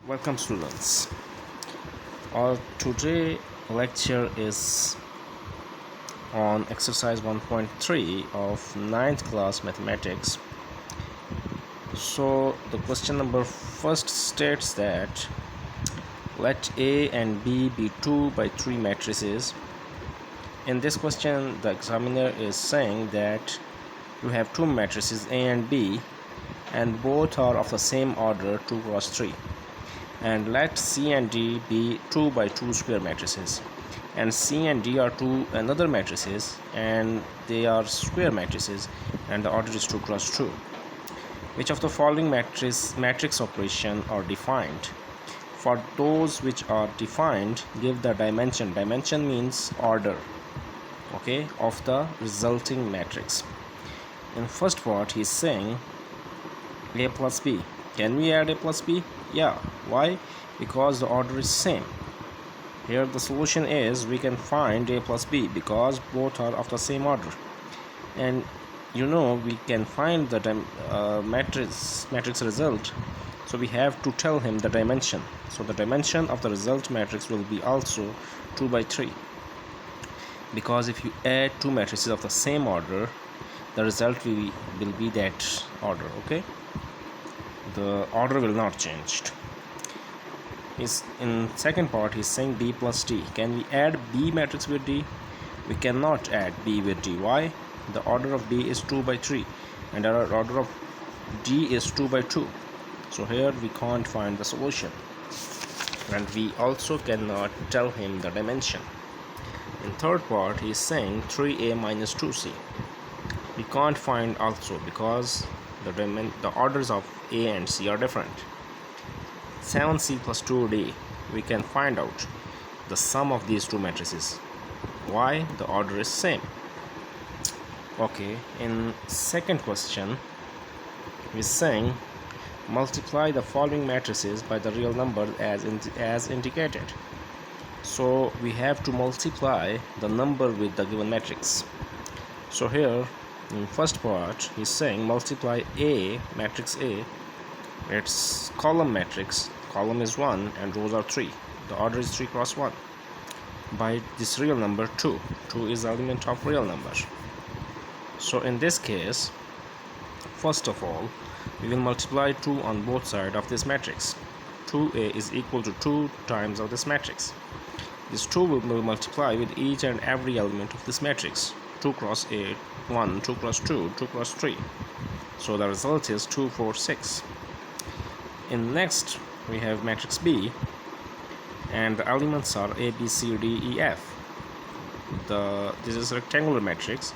Welcome students. Our today lecture is on exercise 1.3 of ninth class mathematics. So the question number first states that let A and B be 2 by 3 matrices. In this question the examiner is saying that you have two matrices A and B and both are of the same order 2 cross 3. And let C and D be 2 by 2 square matrices, and C and D are two another matrices and they are square matrices and the order is 2 cross 2. Which of the following matrix operation are defined? For those which are defined, give the dimension. Dimension means order, okay, of the resulting matrix. In first part he is saying A plus B. Can we add A plus B? Yeah. Why? Because the order is same. Here the solution is we can find A plus B because both are of the same order. And we can find the matrix result. So we have to tell him the dimension. So the dimension of the result matrix will be also 2 by 3. Because if you add two matrices of the same order, the result will be that order, okay? The order will not change. In second part he's saying B plus D. Can we add B matrix with D? We cannot add B with D. Why? The order of B is 2 by 3 and our order of D is 2 by 2. So here we can't find the solution, and we also cannot tell him the dimension. In third part he is saying 3A minus 2C. We can't find also because the orders of A and C are different. 7C plus 2D, we can find out the sum of these two matrices. Why? The order is same. Okay, in second question we is saying multiply the following matrices by the real number as indicated. So we have to multiply the number with the given matrix. So here in first part he's saying multiply A, matrix A, it's column matrix, column is 1 and rows are 3, the order is 3 cross 1, by this real number 2. 2 is the element of real number. So in this case, first of all we will multiply 2 on both sides of this matrix. 2A is equal to 2 times of this matrix. This 2 will multiply with each and every element of this matrix. 2 cross 8, 1, 2 cross 2, 2 cross 3. So the result is 2, 4, 6. In next we have matrix B and the elements are A, B, C, D, E, F. This is a rectangular matrix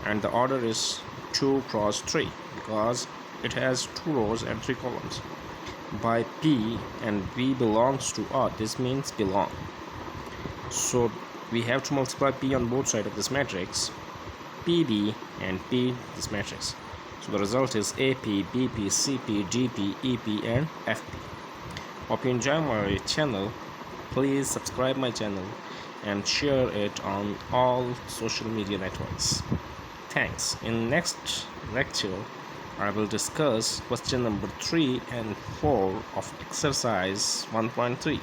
and the order is 2 cross 3 because it has 2 rows and 3 columns. By P and B belongs to R, this means belong. So we have to multiply P on both sides of this matrix, PB and P this matrix. So the result is AP, BP, CP, GP, EP and FP. Hope you enjoy my channel. Please subscribe my channel and share it on all social media networks. Thanks. In next lecture I will discuss question number 3 and 4 of exercise 1.3.